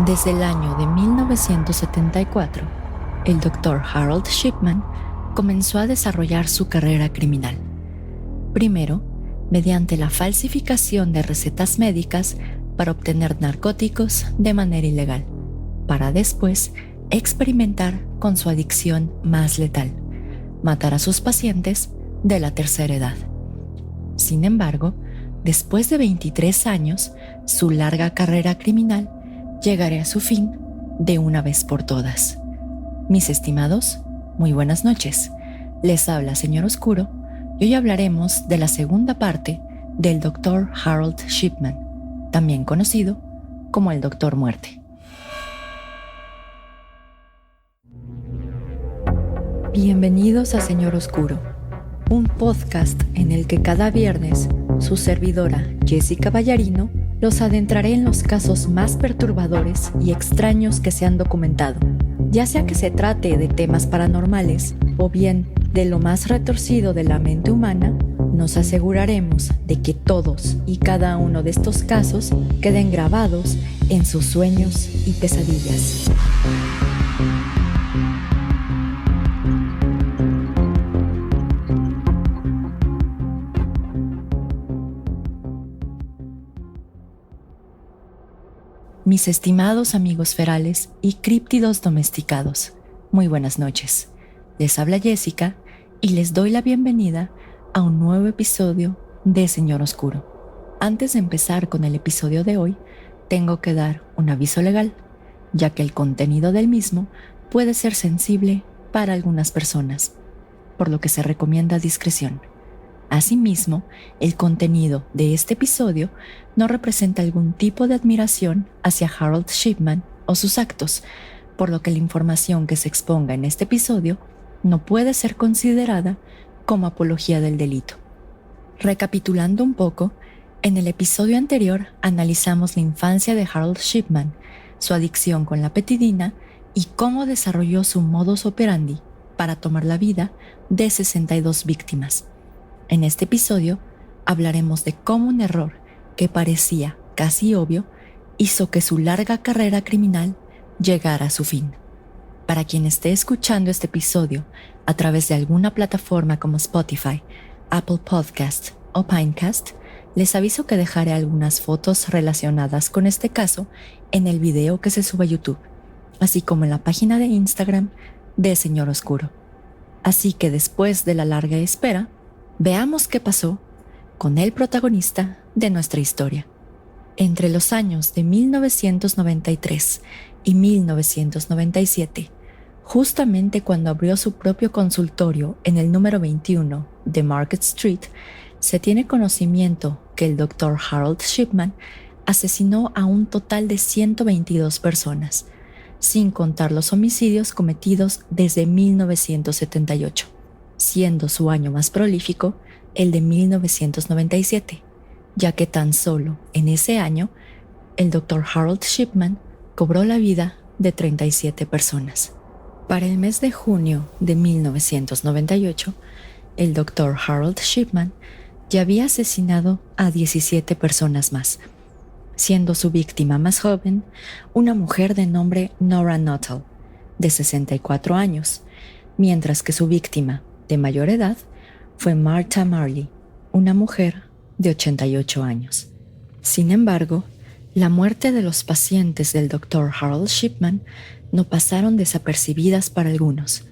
Desde el año de 1974, el Dr. Harold Shipman comenzó a desarrollar su carrera criminal. Primero, mediante la falsificación de recetas médicas para obtener narcóticos de manera ilegal, para después experimentar con su adicción más letal, matar a sus pacientes de la tercera edad. Sin embargo, después de 23 años, su larga carrera criminal llegará a su fin de una vez por todas. Mis estimados, muy buenas noches. Les habla Señor Oscuro y hoy hablaremos de la segunda parte del Dr. Harold Shipman, también conocido como el Doctor Muerte. Bienvenidos a Señor Oscuro, un podcast en el que cada viernes su servidora Jessica Ballarino los adentraré en los casos más perturbadores y extraños que se han documentado, ya sea que se trate de temas paranormales o bien de lo más retorcido de la mente humana. Nos aseguraremos de que todos y cada uno de estos casos queden grabados en sus sueños y pesadillas. Mis estimados amigos ferales y críptidos domesticados, muy buenas noches. Les habla Jessica y les doy la bienvenida a un nuevo episodio de Señor Oscuro. Antes de empezar con el episodio de hoy, tengo que dar un aviso legal, ya que el contenido del mismo puede ser sensible para algunas personas, por lo que se recomienda discreción. Asimismo, el contenido de este episodio no representa algún tipo de admiración hacia Harold Shipman o sus actos, por lo que la información que se exponga en este episodio no puede ser considerada como apología del delito. Recapitulando un poco, en el episodio anterior analizamos la infancia de Harold Shipman, su adicción con la petidina y cómo desarrolló su modus operandi para tomar la vida de 62 víctimas. En este episodio hablaremos de cómo un error que parecía casi obvio hizo que su larga carrera criminal llegara a su fin. Para quien esté escuchando este episodio a través de alguna plataforma como Spotify, Apple Podcast o Pinecast, les aviso que dejaré algunas fotos relacionadas con este caso en el video que se sube a YouTube, así como en la página de Instagram de Señor Oscuro. Así que después de la larga espera, veamos qué pasó con el protagonista de nuestra historia. Entre los años de 1993 y 1997, justamente cuando abrió su propio consultorio en el número 21 de Market Street, se tiene conocimiento que el Dr. Harold Shipman asesinó a un total de 122 personas, sin contar los homicidios cometidos desde 1978. Siendo su año más prolífico el de 1997, ya que tan solo en ese año el Dr. Harold Shipman cobró la vida de 37 personas. Para el mes de junio de 1998, el Dr. Harold Shipman ya había asesinado a 17 personas más, siendo su víctima más joven una mujer de nombre Nora Nuttall, de 64 años, mientras que su víctima de mayor edad fue Martha Marley, una mujer de 88 años. Sin embargo, la muerte de los pacientes del Dr. Harold Shipman no pasaron desapercibidas para algunos,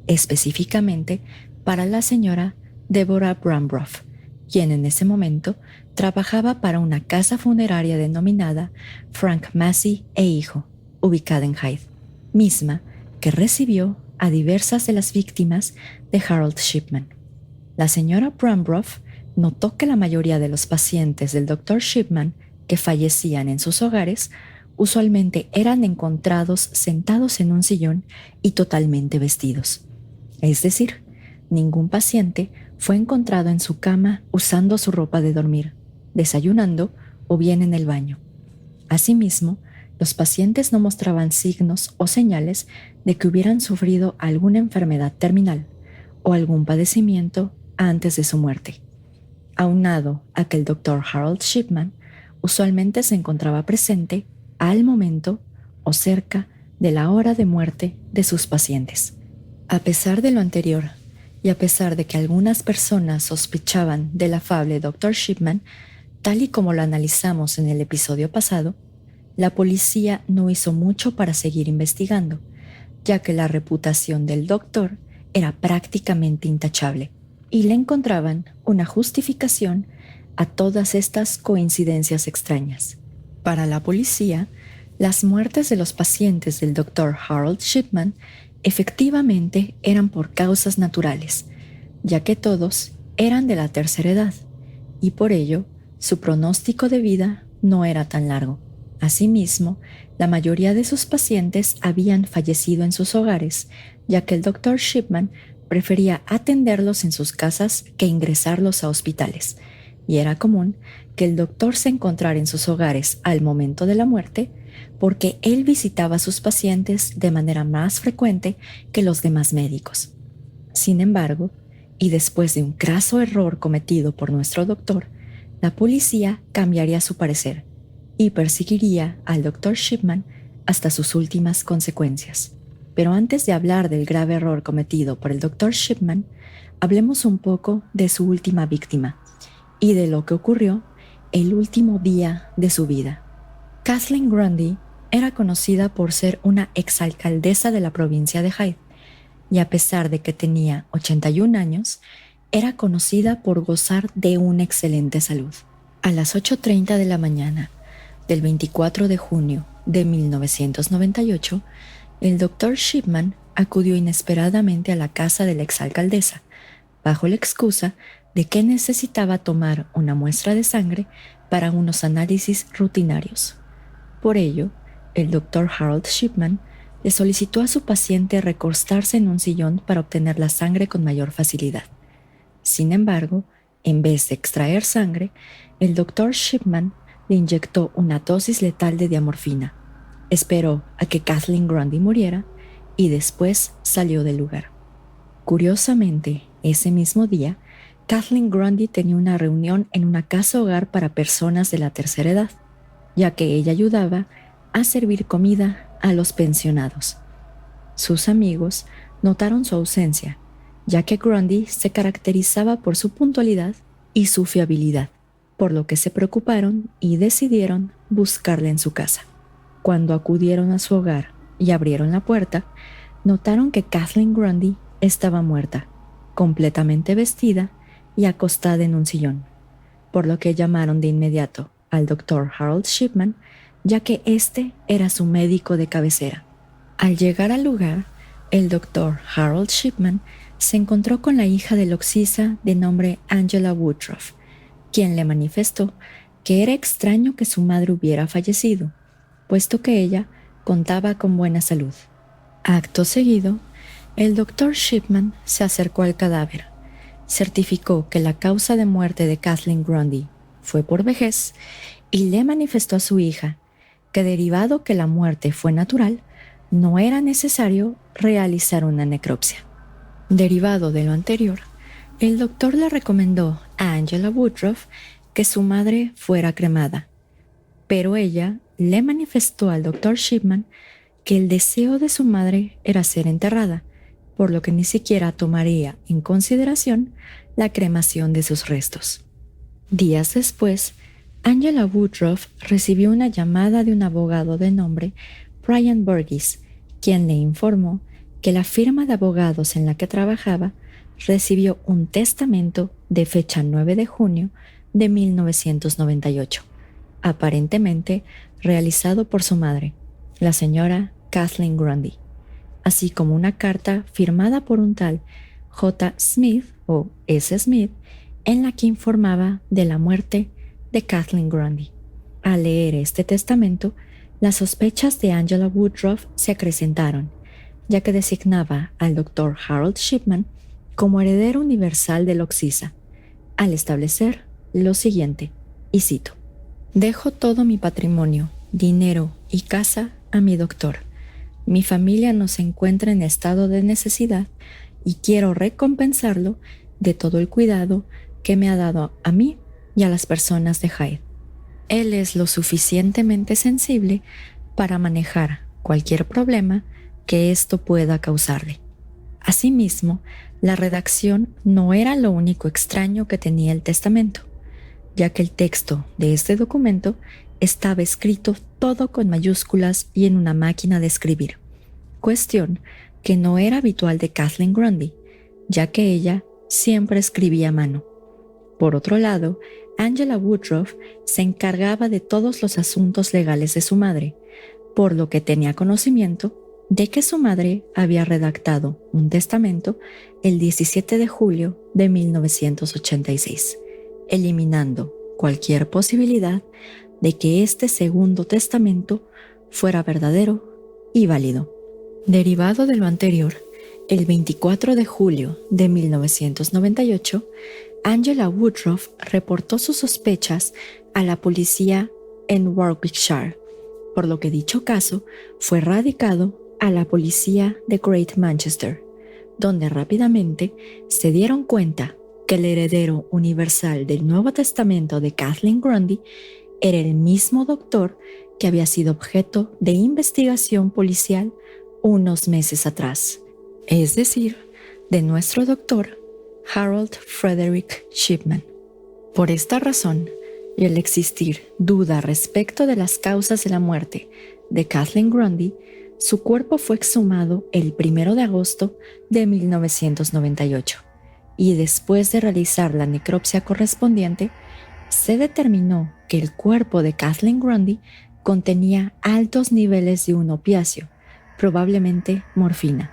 específicamente para la señora Deborah Brambrough, quien en ese momento trabajaba para una casa funeraria denominada Frank Massey e Hijo, ubicada en Hyde, misma que recibió a diversas de las víctimas de Harold Shipman. La señora Brambrough notó que la mayoría de los pacientes del Dr. Shipman que fallecían en sus hogares usualmente eran encontrados sentados en un sillón y totalmente vestidos. Es decir, ningún paciente fue encontrado en su cama usando su ropa de dormir, desayunando o bien en el baño. Asimismo, los pacientes no mostraban signos o señales de que hubieran sufrido alguna enfermedad terminal o algún padecimiento antes de su muerte. Aunado a que el Dr. Harold Shipman usualmente se encontraba presente al momento o cerca de la hora de muerte de sus pacientes. A pesar de lo anterior, y a pesar de que algunas personas sospechaban del afable Dr. Shipman, tal y como lo analizamos en el episodio pasado, la policía no hizo mucho para seguir investigando, ya que la reputación del doctor era prácticamente intachable, y le encontraban una justificación a todas estas coincidencias extrañas. Para la policía, las muertes de los pacientes del Dr. Harold Shipman efectivamente eran por causas naturales, ya que todos eran de la tercera edad, y por ello su pronóstico de vida no era tan largo. Asimismo, la mayoría de sus pacientes habían fallecido en sus hogares, ya que el Dr. Shipman prefería atenderlos en sus casas que ingresarlos a hospitales, y era común que el doctor se encontrara en sus hogares al momento de la muerte porque él visitaba a sus pacientes de manera más frecuente que los demás médicos. Sin embargo, y después de un craso error cometido por nuestro doctor, la policía cambiaría su parecer y perseguiría al Dr. Shipman hasta sus últimas consecuencias. Pero antes de hablar del grave error cometido por el Dr. Shipman, hablemos un poco de su última víctima y de lo que ocurrió el último día de su vida. Kathleen Grundy era conocida por ser una exalcaldesa de la provincia de Hyde, y a pesar de que tenía 81 años, era conocida por gozar de una excelente salud. A las 8:30 de la mañana del 24 de junio de 1998, el Dr. Shipman acudió inesperadamente a la casa de la exalcaldesa, bajo la excusa de que necesitaba tomar una muestra de sangre para unos análisis rutinarios. Por ello, el Dr. Harold Shipman le solicitó a su paciente recostarse en un sillón para obtener la sangre con mayor facilidad. Sin embargo, en vez de extraer sangre, el Dr. Shipman le inyectó una dosis letal de diamorfina. Esperó a que Kathleen Grundy muriera y después salió del lugar. Curiosamente, ese mismo día, Kathleen Grundy tenía una reunión en una casa hogar para personas de la tercera edad, ya que ella ayudaba a servir comida a los pensionados. Sus amigos notaron su ausencia, ya que Grundy se caracterizaba por su puntualidad y su fiabilidad, por lo que se preocuparon y decidieron buscarla en su casa. Cuando acudieron a su hogar y abrieron la puerta, notaron que Kathleen Grundy estaba muerta, completamente vestida y acostada en un sillón, por lo que llamaron de inmediato al Dr. Harold Shipman, ya que este era su médico de cabecera. Al llegar al lugar, el Dr. Harold Shipman se encontró con la hija del Oxisa de nombre Angela Woodruff, quien le manifestó que era extraño que su madre hubiera fallecido, puesto que ella contaba con buena salud. Acto seguido, el Dr. Shipman se acercó al cadáver, certificó que la causa de muerte de Kathleen Grundy fue por vejez y le manifestó a su hija que, derivado que la muerte fue natural, no era necesario realizar una necropsia. Derivado de lo anterior, el doctor le recomendó a Angela Woodruff que su madre fuera cremada, pero ella le manifestó al Dr. Shipman que el deseo de su madre era ser enterrada, por lo que ni siquiera tomaría en consideración la cremación de sus restos. Días después, Angela Woodruff recibió una llamada de un abogado de nombre Brian Burgess, quien le informó que la firma de abogados en la que trabajaba recibió un testamento de fecha 9 de junio de 1998, aparentemente realizado por su madre, la señora Kathleen Grundy, así como una carta firmada por un tal J. Smith o S. Smith, en la que informaba de la muerte de Kathleen Grundy. Al leer este testamento, las sospechas de Angela Woodruff se acrecentaron, ya que designaba al Dr. Harold Shipman como heredero universal del Oxisa, al establecer lo siguiente, y cito: «Dejo todo mi patrimonio, dinero y casa a mi doctor. Mi familia no se encuentra en estado de necesidad y quiero recompensarlo de todo el cuidado que me ha dado a mí y a las personas de Hyde. Él es lo suficientemente sensible para manejar cualquier problema que esto pueda causarle. Asimismo, la redacción no era lo único extraño que tenía el testamento, ya que el texto de este documento estaba escrito todo con mayúsculas y en una máquina de escribir, cuestión que no era habitual de Kathleen Grundy, ya que ella siempre escribía a mano. Por otro lado, Angela Woodruff se encargaba de todos los asuntos legales de su madre, por lo que tenía conocimiento de que su madre había redactado un testamento el 17 de julio de 1986, eliminando cualquier posibilidad de que este segundo testamento fuera verdadero y válido. Derivado de lo anterior, el 24 de julio de 1998, Angela Woodruff reportó sus sospechas a la policía en Warwickshire, por lo que dicho caso fue radicado a la policía de Great Manchester, donde rápidamente se dieron cuenta que el heredero universal del Nuevo Testamento de Kathleen Grundy era el mismo doctor que había sido objeto de investigación policial unos meses atrás, es decir, de nuestro doctor Harold Frederick Shipman. Por esta razón, y al existir duda respecto de las causas de la muerte de Kathleen Grundy, su cuerpo fue exhumado el 1 de agosto de 1998 y después de realizar la necropsia correspondiente, se determinó que el cuerpo de Kathleen Grundy contenía altos niveles de un opiáceo, probablemente morfina.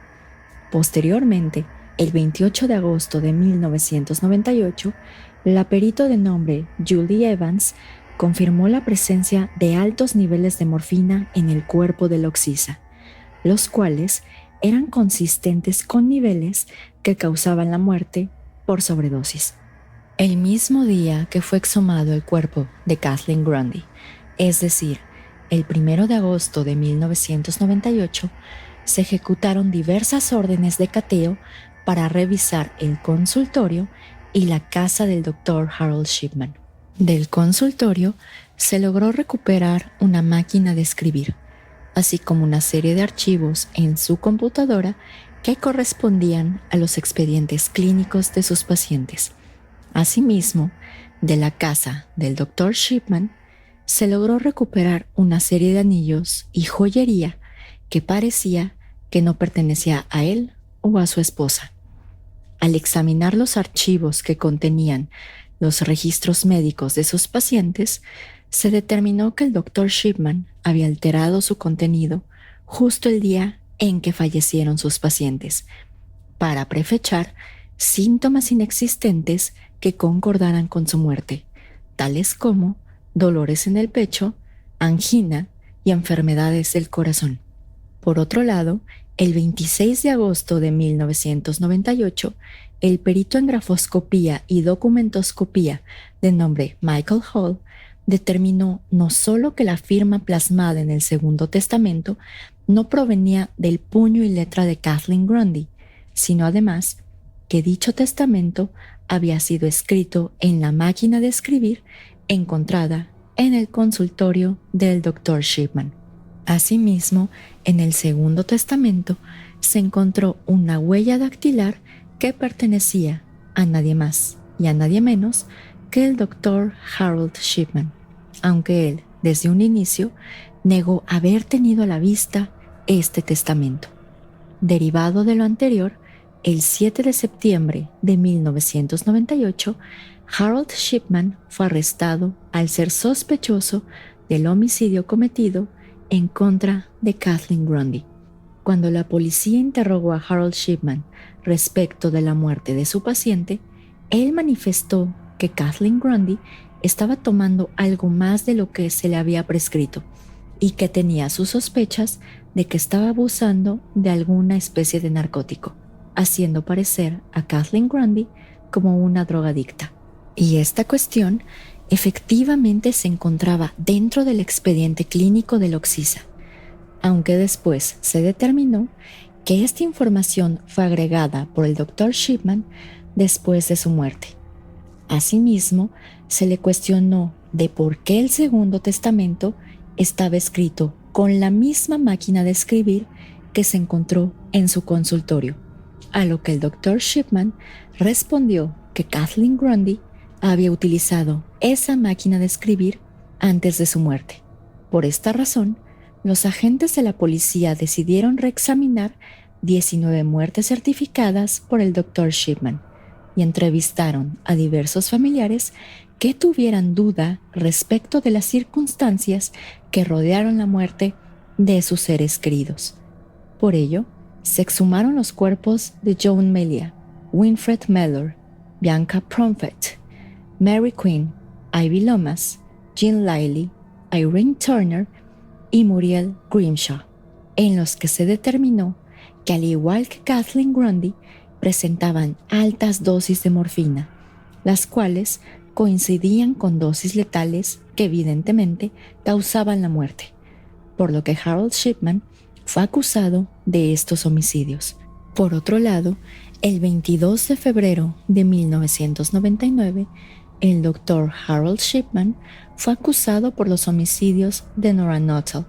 Posteriormente, el 28 de agosto de 1998, la perito de nombre Julie Evans confirmó la presencia de altos niveles de morfina en el cuerpo de la occisa, los cuales eran consistentes con niveles que causaban la muerte por sobredosis. El mismo día que fue exhumado el cuerpo de Kathleen Grundy, es decir, el 1 de agosto de 1998, se ejecutaron diversas órdenes de cateo para revisar el consultorio y la casa del Dr. Harold Shipman. Del consultorio se logró recuperar una máquina de escribir, así como una serie de archivos en su computadora que correspondían a los expedientes clínicos de sus pacientes. Asimismo, de la casa del Dr. Shipman se logró recuperar una serie de anillos y joyería que parecía que no pertenecía a él o a su esposa. Al examinar los archivos que contenían los registros médicos de sus pacientes, se determinó que el Dr. Shipman había alterado su contenido justo el día en que fallecieron sus pacientes, para prefechar síntomas inexistentes que concordaran con su muerte, tales como dolores en el pecho, angina y enfermedades del corazón. Por otro lado, el 26 de agosto de 1998, el perito en grafoscopía y documentoscopía de nombre Michael Hall determinó no solo que la firma plasmada en el Segundo Testamento no provenía del puño y letra de Kathleen Grundy, sino además que dicho testamento había sido escrito en la máquina de escribir encontrada en el consultorio del Dr. Shipman. Asimismo, en el Segundo Testamento se encontró una huella dactilar que pertenecía a nadie más y a nadie menos que el Dr. Harold Shipman, aunque él, desde un inicio, negó haber tenido a la vista este testamento. Derivado de lo anterior, el 7 de septiembre de 1998, Harold Shipman fue arrestado al ser sospechoso del homicidio cometido en contra de Kathleen Grundy. Cuando la policía interrogó a Harold Shipman respecto de la muerte de su paciente, él manifestó que Kathleen Grundy estaba tomando algo más de lo que se le había prescrito y que tenía sus sospechas de que estaba abusando de alguna especie de narcótico, haciendo parecer a Kathleen Grundy como una drogadicta. Y esta cuestión efectivamente se encontraba dentro del expediente clínico de la occisa, aunque después se determinó que esta información fue agregada por el Dr. Shipman después de su muerte. Asimismo, se le cuestionó de por qué el Segundo Testamento estaba escrito con la misma máquina de escribir que se encontró en su consultorio, a lo que el Dr. Shipman respondió que Kathleen Grundy había utilizado esa máquina de escribir antes de su muerte. Por esta razón, los agentes de la policía decidieron reexaminar 19 muertes certificadas por el Dr. Shipman y entrevistaron a diversos familiares que tuvieran duda respecto de las circunstancias que rodearon la muerte de sus seres queridos. Por ello, se exhumaron los cuerpos de Joan Melia, Winfred Mellor, Bianca Promfett, Mary Quinn, Ivy Lomas, Jean Liley, Irene Turner y Muriel Grimshaw, en los que se determinó que, al igual que Kathleen Grundy, presentaban altas dosis de morfina, las cuales coincidían con dosis letales que evidentemente causaban la muerte, por lo que Harold Shipman fue acusado de estos homicidios. Por otro lado, el 22 de febrero de 1999, el Dr. Harold Shipman fue acusado por los homicidios de Nora Nuttall,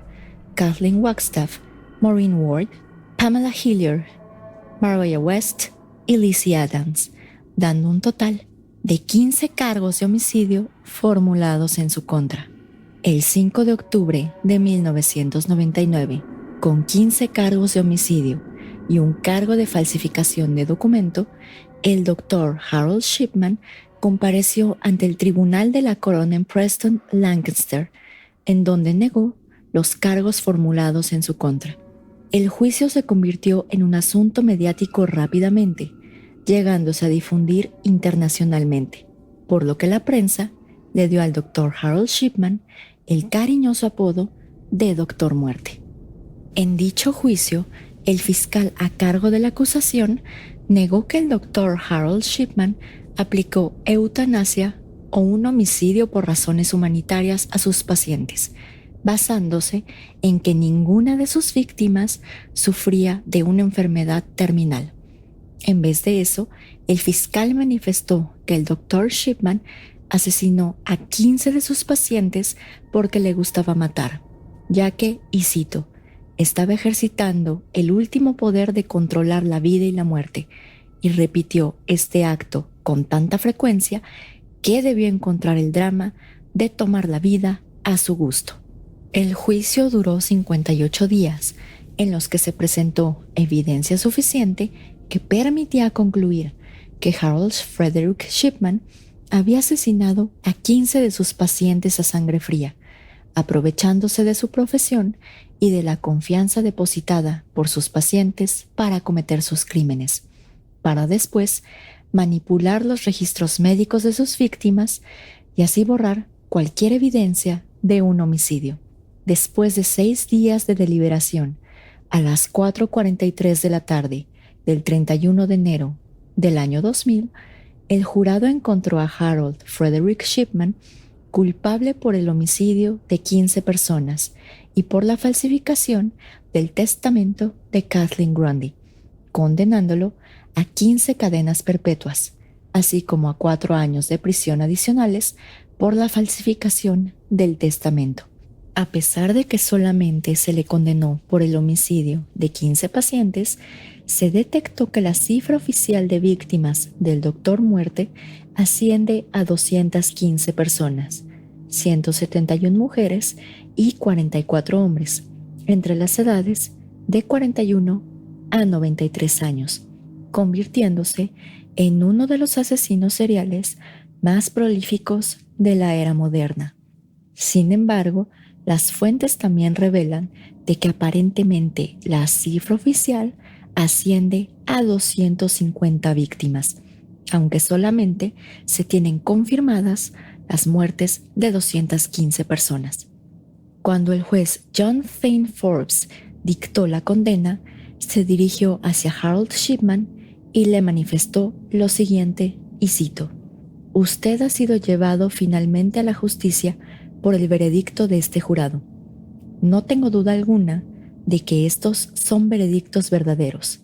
Kathleen Wagstaff, Maureen Ward, Pamela Hillier, Mariah West y Lizzie Adams, dando un total de 15 cargos de homicidio formulados en su contra. El 5 de octubre de 1999, con 15 cargos de homicidio y un cargo de falsificación de documento, el Dr. Harold Shipman compareció ante el tribunal de la corona en Preston, Lancaster, en donde negó los cargos formulados en su contra. El juicio se convirtió en un asunto mediático rápidamente, llegándose a difundir internacionalmente, por lo que la prensa le dio al Dr. Harold Shipman el cariñoso apodo de Doctor Muerte. En dicho juicio, el fiscal a cargo de la acusación negó que el Dr. Harold Shipman aplicó eutanasia o un homicidio por razones humanitarias a sus pacientes, basándose en que ninguna de sus víctimas sufría de una enfermedad terminal. En vez de eso, el fiscal manifestó que el Dr. Shipman asesinó a 15 de sus pacientes porque le gustaba matar, ya que, y cito, estaba ejercitando el último poder de controlar la vida y la muerte, y repitió este acto con tanta frecuencia que debió encontrar el drama de tomar la vida a su gusto. El juicio duró 58 días, en los que se presentó evidencia suficiente que permitía concluir que Harold Frederick Shipman había asesinado a 15 de sus pacientes a sangre fría, aprovechándose de su profesión y de la confianza depositada por sus pacientes para cometer sus crímenes, para después manipular los registros médicos de sus víctimas y así borrar cualquier evidencia de un homicidio. Después de 6 días de deliberación, a las 4:43 de la tarde del 31 de enero del año 2000, el jurado encontró a Harold Frederick Shipman culpable por el homicidio de 15 personas y por la falsificación del testamento de Kathleen Grundy, condenándolo a 15 cadenas perpetuas, así como a 4 años de prisión adicionales por la falsificación del testamento. A pesar de que solamente se le condenó por el homicidio de 15 pacientes, se detectó que la cifra oficial de víctimas del Doctor Muerte asciende a 215 personas, 171 mujeres y 44 hombres, entre las edades de 41 a 93 años, convirtiéndose en uno de los asesinos seriales más prolíficos de la era moderna. Sin embargo, las fuentes también revelan de que aparentemente la cifra oficial asciende a 250 víctimas, aunque solamente se tienen confirmadas las muertes de 215 personas. Cuando el juez John Thane Forbes dictó la condena, se dirigió hacia Harold Shipman y le manifestó lo siguiente, y cito: «Usted ha sido llevado finalmente a la justicia por el veredicto de este jurado. No tengo duda alguna de que estos son veredictos verdaderos.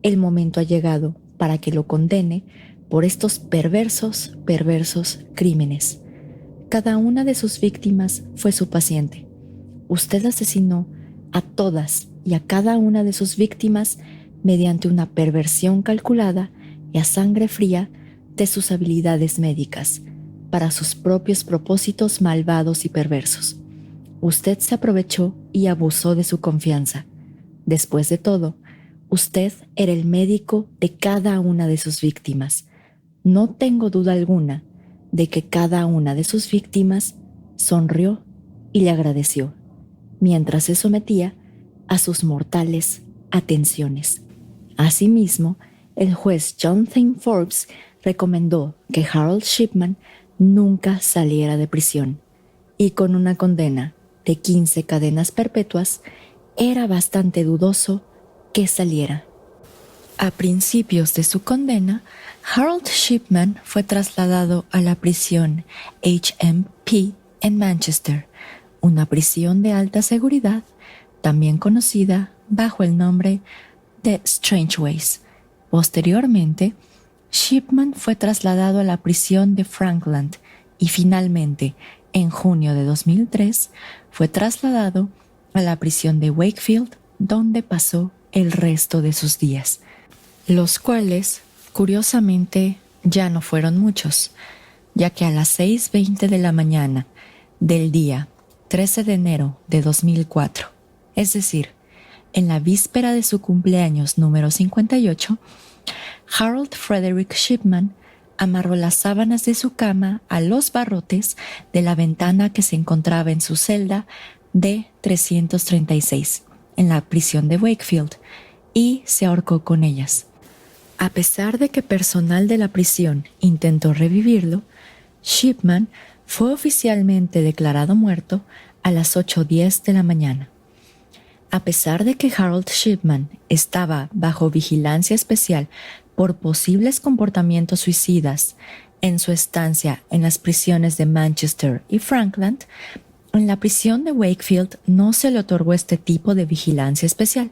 El momento ha llegado para que lo condene por estos perversos crímenes. Cada una de sus víctimas fue su paciente. Usted asesinó a todas y a cada una de sus víctimas mediante una perversión calculada y a sangre fría de sus habilidades médicas para sus propios propósitos malvados y perversos. Usted se aprovechó y abusó de su confianza. Después de todo, usted era el médico de cada una de sus víctimas. No tengo duda alguna de que cada una de sus víctimas sonrió y le agradeció, mientras se sometía a sus mortales atenciones. Asimismo, el juez Jonathan Forbes recomendó que Harold Shipman nunca saliera de prisión, y con una condena de 15 cadenas perpetuas, era bastante dudoso que saliera. A principios de su condena, Harold Shipman fue trasladado a la prisión HMP en Manchester, una prisión de alta seguridad, también conocida bajo el nombre de Strangeways. Posteriormente, Shipman fue trasladado a la prisión de Frankland y finalmente, en junio de 2003, fue trasladado a la prisión de Wakefield, donde pasó el resto de sus días, los cuales, curiosamente, ya no fueron muchos, ya que a las 6:20 de la mañana del día 13 de enero de 2004, es decir, en la víspera de su cumpleaños número 58, Harold Frederick Shipman amarró las sábanas de su cama a los barrotes de la ventana que se encontraba en su celda D336, en la prisión de Wakefield, y se ahorcó con ellas. A pesar de que personal de la prisión intentó revivirlo, Shipman fue oficialmente declarado muerto a las 8:10 de la mañana. A pesar de que Harold Shipman estaba bajo vigilancia especial por posibles comportamientos suicidas en su estancia en las prisiones de Manchester y Frankland, en la prisión de Wakefield no se le otorgó este tipo de vigilancia especial,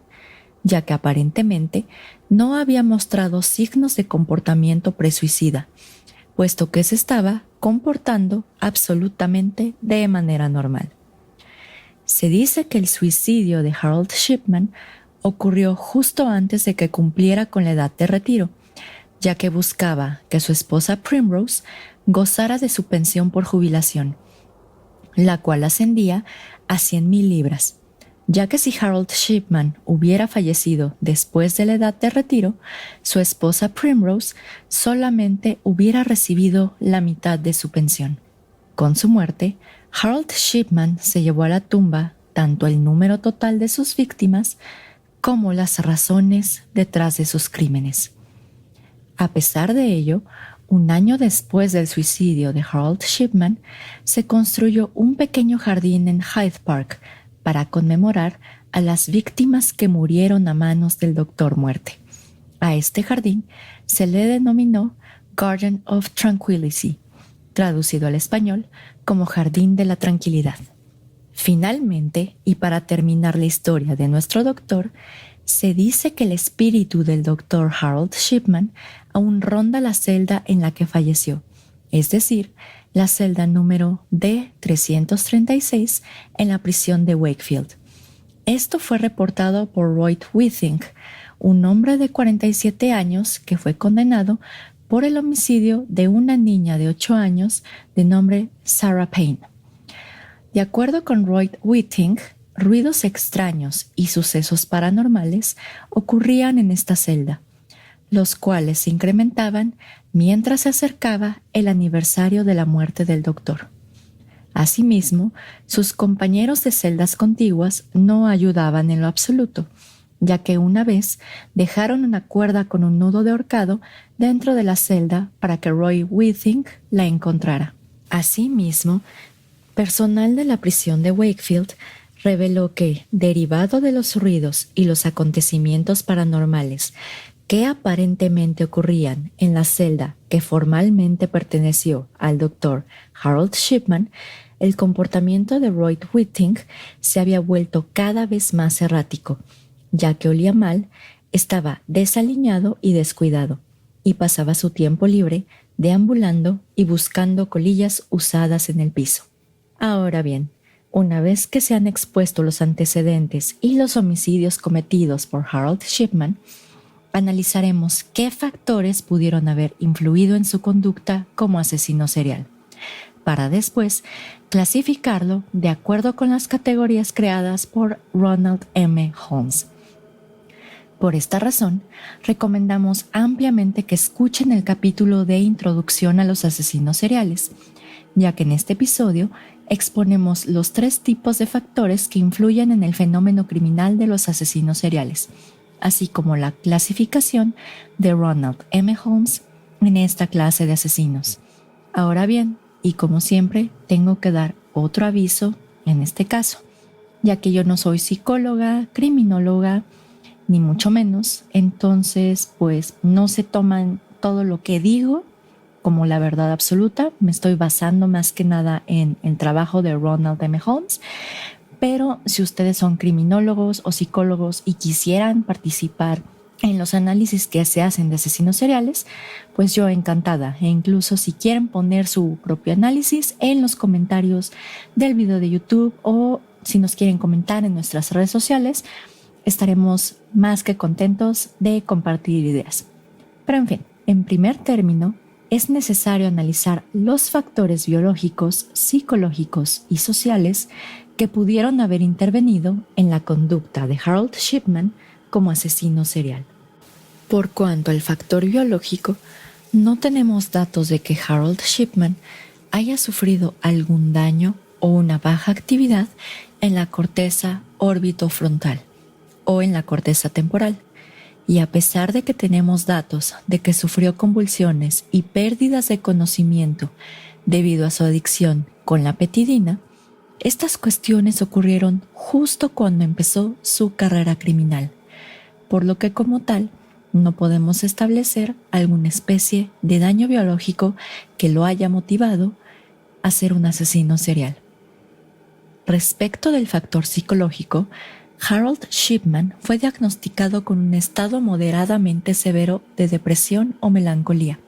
ya que aparentemente no había mostrado signos de comportamiento presuicida, puesto que se estaba comportando absolutamente de manera normal. Se dice que el suicidio de Harold Shipman ocurrió justo antes de que cumpliera con la edad de retiro, ya que buscaba que su esposa Primrose gozara de su pensión por jubilación, la cual ascendía a 100,000 libras, ya que si Harold Shipman hubiera fallecido después de la edad de retiro, su esposa Primrose solamente hubiera recibido la mitad de su pensión. Con su muerte, Harold Shipman se llevó a la tumba tanto el número total de sus víctimas como las razones detrás de sus crímenes. A pesar de ello, un año después del suicidio de Harold Shipman, se construyó un pequeño jardín en Hyde Park para conmemorar a las víctimas que murieron a manos del Doctor Muerte. A este jardín se le denominó Garden of Tranquility, traducido al español como Jardín de la Tranquilidad. Finalmente, y para terminar la historia de nuestro doctor, se dice que el espíritu del Dr. Harold Shipman aún ronda la celda en la que falleció, es decir, la celda número D336 en la prisión de Wakefield. Esto fue reportado por Roy Whiting, un hombre de 47 años que fue condenado por el homicidio de una niña de 8 años de nombre Sarah Payne. De acuerdo con Roy Whiting, ruidos extraños y sucesos paranormales ocurrían en esta celda, los cuales se incrementaban mientras se acercaba el aniversario de la muerte del doctor. Asimismo, sus compañeros de celdas contiguas no ayudaban en lo absoluto, ya que una vez dejaron una cuerda con un nudo de ahorcado dentro de la celda para que Roy Whiting la encontrara. Asimismo, personal de la prisión de Wakefield reveló que, derivado de los ruidos y los acontecimientos paranormales que aparentemente ocurrían en la celda que formalmente perteneció al Dr. Harold Shipman, el comportamiento de Roy Whiting se había vuelto cada vez más errático, ya que olía mal, estaba desaliñado y descuidado, y pasaba su tiempo libre deambulando y buscando colillas usadas en el piso. Ahora bien, Una vez que se han expuesto los antecedentes y los homicidios cometidos por Harold Shipman, analizaremos qué factores pudieron haber influido en su conducta como asesino serial, para después clasificarlo de acuerdo con las categorías creadas por Ronald M. Holmes. Por esta razón, recomendamos ampliamente que escuchen el capítulo de Introducción a los asesinos seriales, ya que en este episodio exponemos los 3 tipos de factores que influyen en el fenómeno criminal de los asesinos seriales, así como la clasificación de Ronald M. Holmes en esta clase de asesinos. Ahora bien, y como siempre, tengo que dar otro aviso en este caso, ya que yo no soy psicóloga, criminóloga, ni mucho menos, entonces pues no se toman todo lo que digo como la verdad absoluta. Me estoy basando más que nada en el trabajo de Ronald M. Holmes, pero si ustedes son criminólogos o psicólogos y quisieran participar en los análisis que se hacen de asesinos seriales, pues yo encantada, e incluso si quieren poner su propio análisis en los comentarios del video de YouTube o si nos quieren comentar en nuestras redes sociales, estaremos más que contentos de compartir ideas. Pero en fin, en primer término, es necesario analizar los factores biológicos, psicológicos y sociales que pudieron haber intervenido en la conducta de Harold Shipman como asesino serial. Por cuanto al factor biológico, no tenemos datos de que Harold Shipman haya sufrido algún daño o una baja actividad en la corteza orbitofrontal o en la corteza temporal, y a pesar de que tenemos datos de que sufrió convulsiones y pérdidas de conocimiento debido a su adicción con la petidina, estas cuestiones ocurrieron justo cuando empezó su carrera criminal, por lo que como tal no podemos establecer alguna especie de daño biológico que lo haya motivado a ser un asesino serial. Respecto del factor psicológico, Harold Shipman fue diagnosticado con un estado moderadamente severo de depresión o melancolía,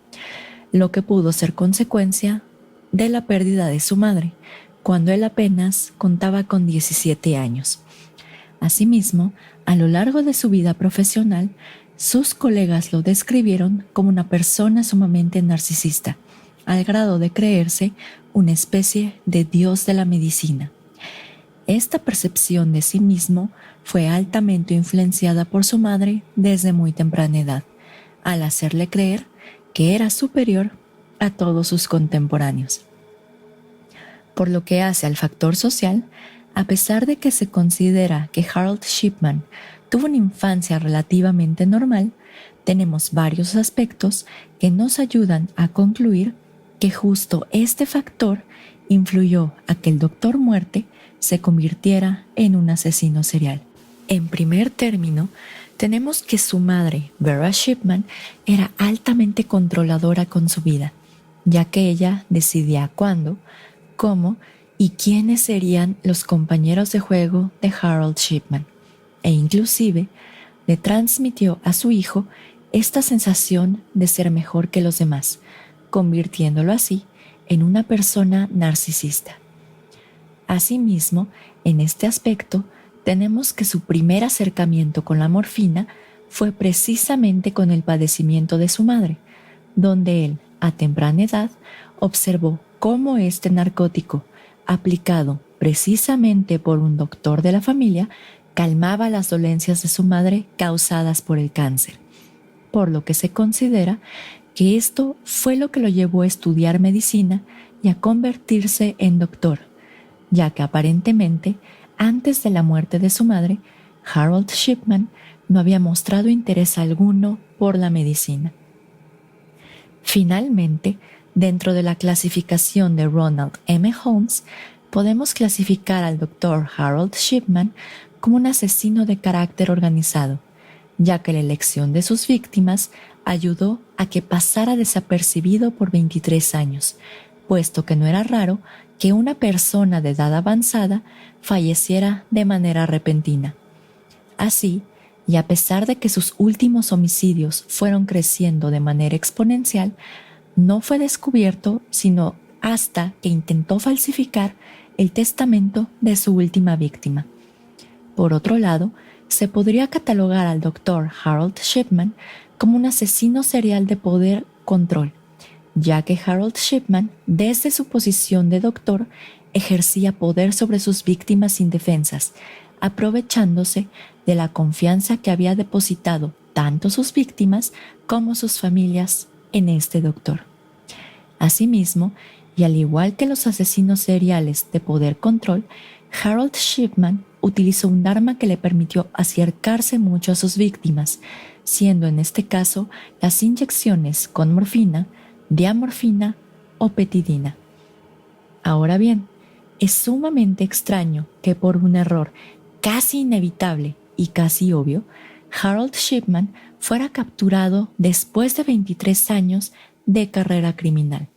lo que pudo ser consecuencia de la pérdida de su madre, cuando él apenas contaba con 17 años. Asimismo, a lo largo de su vida profesional, sus colegas lo describieron como una persona sumamente narcisista, al grado de creerse una especie de dios de la medicina. Esta percepción de sí mismo fue altamente influenciada por su madre desde muy temprana edad, al hacerle creer que era superior a todos sus contemporáneos. Por lo que hace al factor social, a pesar de que se considera que Harold Shipman tuvo una infancia relativamente normal, tenemos varios aspectos que nos ayudan a concluir que justo este factor influyó a que el Doctor Muerte se convirtiera en un asesino serial. En primer término, tenemos que su madre, Vera Shipman, era altamente controladora con su vida, ya que ella decidía cuándo, cómo y quiénes serían los compañeros de juego de Harold Shipman, e inclusive le transmitió a su hijo esta sensación de ser mejor que los demás, convirtiéndolo así en una persona narcisista. Asimismo, en este aspecto, tenemos que su primer acercamiento con la morfina fue precisamente con el padecimiento de su madre, donde él, a temprana edad, observó cómo este narcótico, aplicado precisamente por un doctor de la familia, calmaba las dolencias de su madre causadas por el cáncer, por lo que se considera que esto fue lo que lo llevó a estudiar medicina y a convertirse en doctor, ya que aparentemente, antes de la muerte de su madre, Harold Shipman no había mostrado interés alguno por la medicina. Finalmente, dentro de la clasificación de Ronald M. Holmes, podemos clasificar al Dr. Harold Shipman como un asesino de carácter organizado, ya que la elección de sus víctimas ayudó a que pasara desapercibido por 23 años, puesto que no era raro que una persona de edad avanzada falleciera de manera repentina. Así, y a pesar de que sus últimos homicidios fueron creciendo de manera exponencial, no fue descubierto sino hasta que intentó falsificar el testamento de su última víctima. Por otro lado, se podría catalogar al Dr. Harold Shipman como un asesino serial de poder control, ya que Harold Shipman, desde su posición de doctor, ejercía poder sobre sus víctimas indefensas, aprovechándose de la confianza que había depositado tanto sus víctimas como sus familias en este doctor. Asimismo, y al igual que los asesinos seriales de poder control, Harold Shipman utilizó un arma que le permitió acercarse mucho a sus víctimas, siendo en este caso las inyecciones con morfina, diamorfina o petidina. Ahora bien, es sumamente extraño que por un error casi inevitable y casi obvio, Harold Shipman fuera capturado después de 23 años de carrera criminal.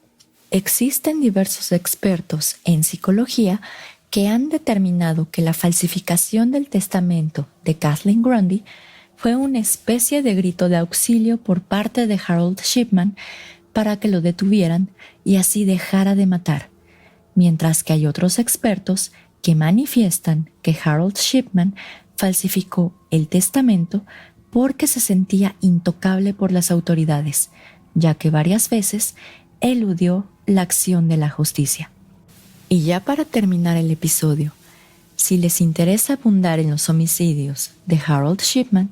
Existen diversos expertos en psicología que han determinado que la falsificación del testamento de Kathleen Grundy fue una especie de grito de auxilio por parte de Harold Shipman para que lo detuvieran y así dejara de matar, mientras que hay otros expertos que manifiestan que Harold Shipman falsificó el testamento porque se sentía intocable por las autoridades, ya que varias veces eludió la acción de la justicia. Y ya para terminar el episodio, si les interesa abundar en los homicidios de Harold Shipman,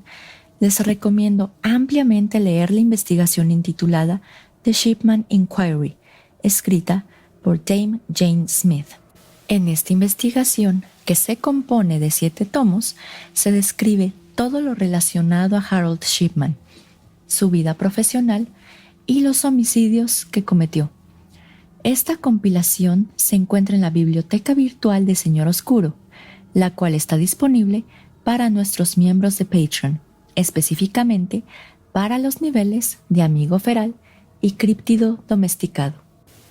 les recomiendo ampliamente leer la investigación intitulada The Shipman Inquiry, escrita por Dame Jane Smith. En esta investigación, que se compone de 7 tomos, se describe todo lo relacionado a Harold Shipman, su vida profesional y los homicidios que cometió. Esta compilación se encuentra en la biblioteca virtual de Señor Oscuro, la cual está disponible para nuestros miembros de Patreon, específicamente para los niveles de Amigo Feral y Críptido Domesticado.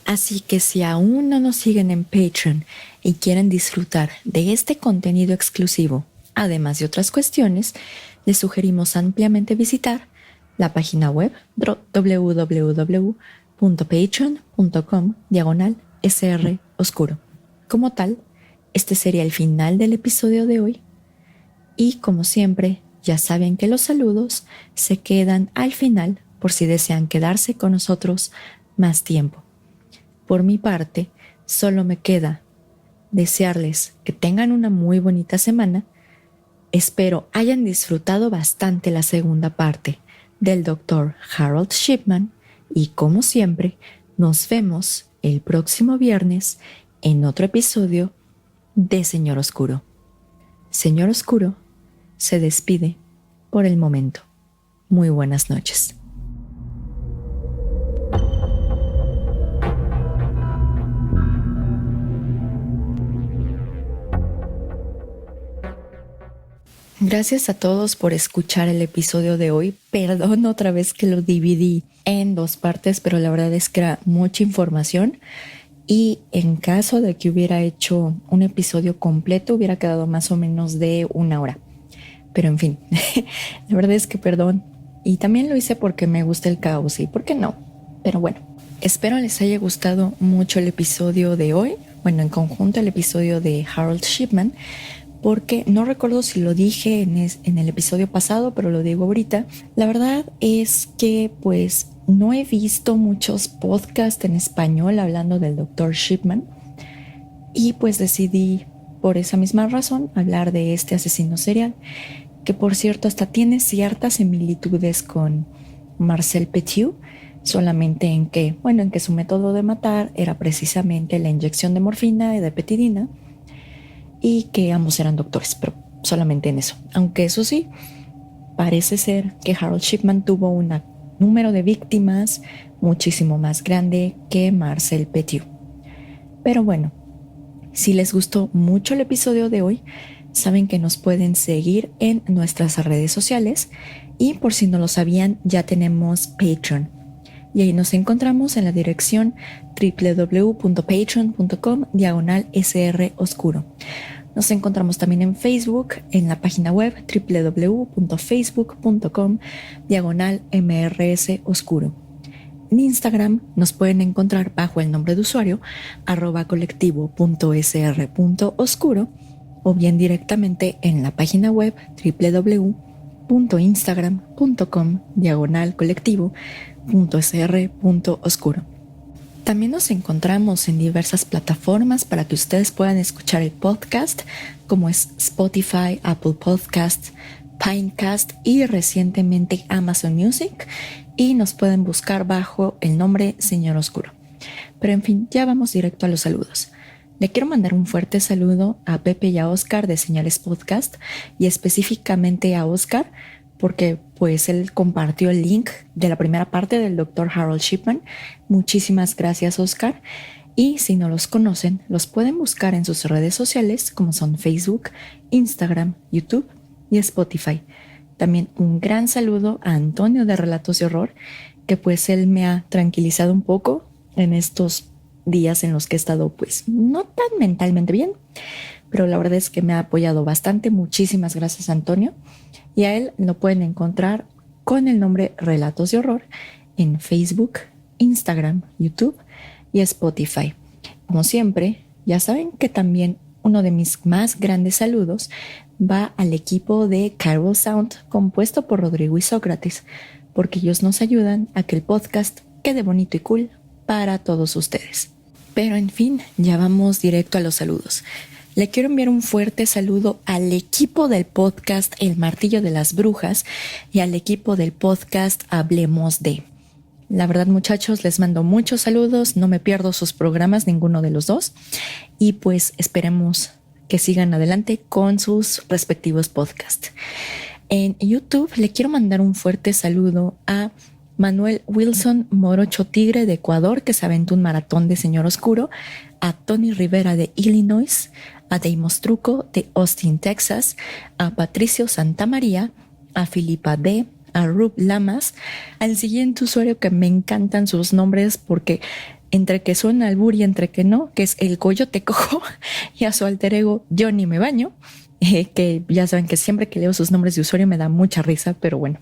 Así que si aún no nos siguen en Patreon y quieren disfrutar de este contenido exclusivo, además de otras cuestiones, les sugerimos ampliamente visitar la página web www.patreon.com/SR Oscuro. Como tal, este sería el final del episodio de hoy y como siempre, ya saben que los saludos se quedan al final por si desean quedarse con nosotros más tiempo. Por mi parte, solo me queda desearles que tengan una muy bonita semana. Espero hayan disfrutado bastante la segunda parte del Dr. Harold Shipman y como siempre, nos vemos el próximo viernes en otro episodio de Señor Oscuro. Señor Oscuro se despide por el momento. Muy buenas noches. Gracias a todos por escuchar el episodio de hoy. Perdón otra vez que lo dividí en 2 partes, pero la verdad es que era mucha información y en caso de que hubiera hecho un episodio completo hubiera quedado más o menos de 1 hora. Pero en fin, la verdad es que perdón. Y también lo hice porque me gusta el caos y por qué no. Pero bueno, espero les haya gustado mucho el episodio de hoy. Bueno, en conjunto el episodio de Harold Shipman, porque no recuerdo si lo dije en el episodio pasado, pero lo digo ahorita. La verdad es que pues no he visto muchos podcasts en español hablando del Dr. Shipman y pues decidí por esa misma razón hablar de este asesino serial, que por cierto hasta tiene ciertas similitudes con Marcel Petiot, solamente en que su método de matar era precisamente la inyección de morfina y de petidina, y que ambos eran doctores, pero solamente en eso. Aunque eso sí, parece ser que Harold Shipman tuvo un número de víctimas muchísimo más grande que Marcel Petiot. Pero bueno, si les gustó mucho el episodio de hoy, saben que nos pueden seguir en nuestras redes sociales y por si no lo sabían, ya tenemos Patreon. Y ahí nos encontramos en la dirección www.patreon.com/SR Oscuro. Nos encontramos también en Facebook, en la página web www.facebook.com/MRS Oscuro. En Instagram nos pueden encontrar bajo el nombre de usuario @colectivo.sr.oscuro o bien directamente en la página web www.instagram.com/colectivo.sr.oscuro. También nos encontramos en diversas plataformas para que ustedes puedan escuchar el podcast, como es Spotify, Apple Podcasts, Pinecast y recientemente Amazon Music, y nos pueden buscar bajo el nombre Señor Oscuro. Pero en fin, ya vamos directo a los saludos. Le quiero mandar un fuerte saludo a Pepe y a Oscar de Señales Podcast, y específicamente a Oscar porque pues él compartió el link de la primera parte del Dr. Harold Shipman. Muchísimas gracias, Oscar. Y si no los conocen, los pueden buscar en sus redes sociales como son Facebook, Instagram, YouTube y Spotify. También un gran saludo a Antonio de Relatos de Horror, que pues él me ha tranquilizado un poco en estos días en los que he estado pues no tan mentalmente bien, pero la verdad es que me ha apoyado bastante. Muchísimas gracias, Antonio. Y a él lo pueden encontrar con el nombre Relatos de Horror en Facebook, Instagram, YouTube y Spotify. Como siempre, ya saben que también uno de mis más grandes saludos va al equipo de Carol Sound, compuesto por Rodrigo y Sócrates, porque ellos nos ayudan a que el podcast quede bonito y cool para todos ustedes. Pero en fin, ya vamos directo a los saludos. Le quiero enviar un fuerte saludo al equipo del podcast El Martillo de las Brujas y al equipo del podcast Hablemos de. La verdad, muchachos, les mando muchos saludos, no me pierdo sus programas, ninguno de los dos, y pues esperemos que sigan adelante con sus respectivos podcasts. En YouTube le quiero mandar un fuerte saludo a Manuel Wilson Morocho Tigre de Ecuador, que se aventó un maratón de Señor Oscuro, a Tony Rivera de Illinois, a Deimos Truco de Austin, Texas, a Patricio Santamaría, a Filipa D., a Rub Lamas, al siguiente usuario que me encantan sus nombres porque entre que suena albur y entre que no, que es el Coyote Cojo, y a su alter ego Johnny Me Baño, que ya saben que siempre que leo sus nombres de usuario me da mucha risa, pero bueno.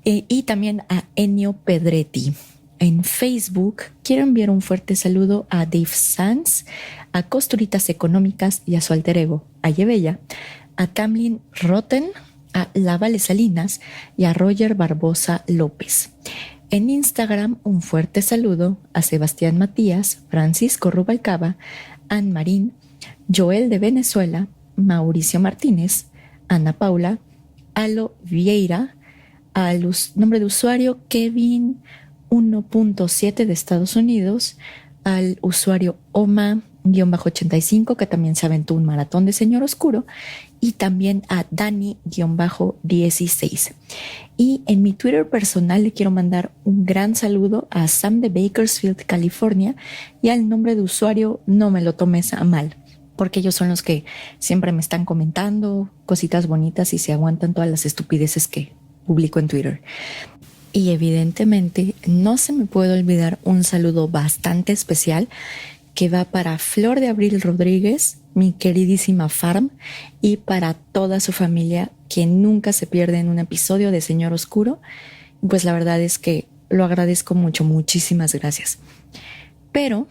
Y también a Ennio Pedretti. En Facebook quiero enviar un fuerte saludo a Dave Sanz, a Costuritas Económicas y a su alter ego, a Yebella, a Tamlin Rotten, a Lavale Salinas y a Roger Barbosa López. En Instagram un fuerte saludo a Sebastián Matías, Francisco Rubalcaba, Ann Marín, Joel de Venezuela, Mauricio Martínez, Ana Paula, Alo Vieira, al nombre de usuario Kevin 1.7 de Estados Unidos, al usuario Oma-85, que también se aventó un maratón de Señor Oscuro, y también a Dani-16. Y en mi Twitter personal le quiero mandar un gran saludo a Sam de Bakersfield, California, y al nombre de usuario No Me Lo Tomes a Mal, porque ellos son los que siempre me están comentando cositas bonitas y se aguantan todas las estupideces que publico en Twitter. Y evidentemente no se me puede olvidar un saludo bastante especial que va para Flor de Abril Rodríguez, mi queridísima Farm, y para toda su familia que nunca se pierde en un episodio de Señor Oscuro. Pues la verdad es que lo agradezco mucho, muchísimas gracias. Pero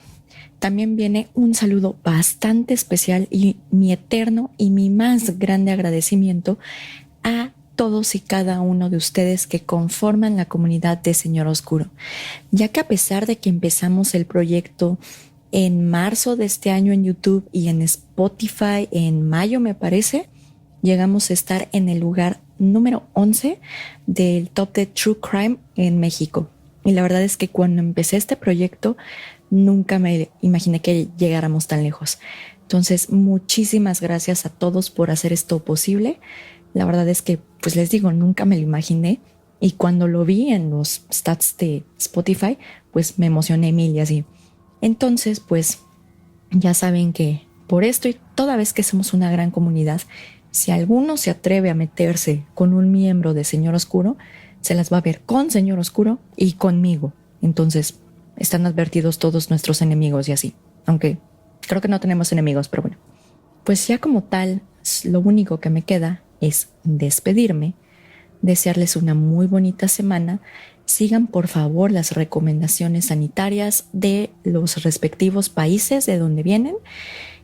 también viene un saludo bastante especial y mi eterno y mi más grande agradecimiento a todos y cada uno de ustedes que conforman la comunidad de Señor Oscuro, ya que a pesar de que empezamos el proyecto en marzo de este año en YouTube y en Spotify en mayo me parece, llegamos a estar en el lugar número 11 del top de True Crime en México. Y la verdad es que cuando empecé este proyecto nunca me imaginé que llegáramos tan lejos. Entonces, muchísimas gracias a todos por hacer esto posible. La verdad es que, pues les digo, nunca me lo imaginé. Y cuando lo vi en los stats de Spotify, pues me emocioné mil y así. Entonces, pues ya saben que por esto y toda vez que somos una gran comunidad, si alguno se atreve a meterse con un miembro de Señor Oscuro, se las va a ver con Señor Oscuro y conmigo. Entonces, están advertidos todos nuestros enemigos y así. Aunque creo que no tenemos enemigos, pero bueno. Pues ya como tal, lo único que me queda es despedirme, desearles una muy bonita semana Sigan por favor las recomendaciones sanitarias de los respectivos países de donde vienen.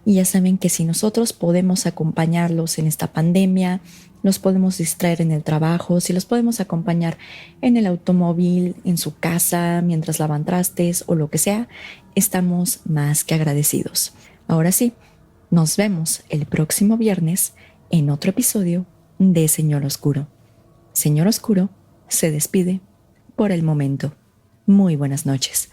Y ya saben que si nosotros podemos acompañarlos en esta pandemia, los podemos distraer en el trabajo, si los podemos acompañar en el automóvil, en su casa, mientras lavan trastes o lo que sea, estamos más que agradecidos. Ahora sí, nos vemos el próximo viernes en otro episodio de Señor Oscuro. Señor Oscuro se despide por el momento. Muy buenas noches.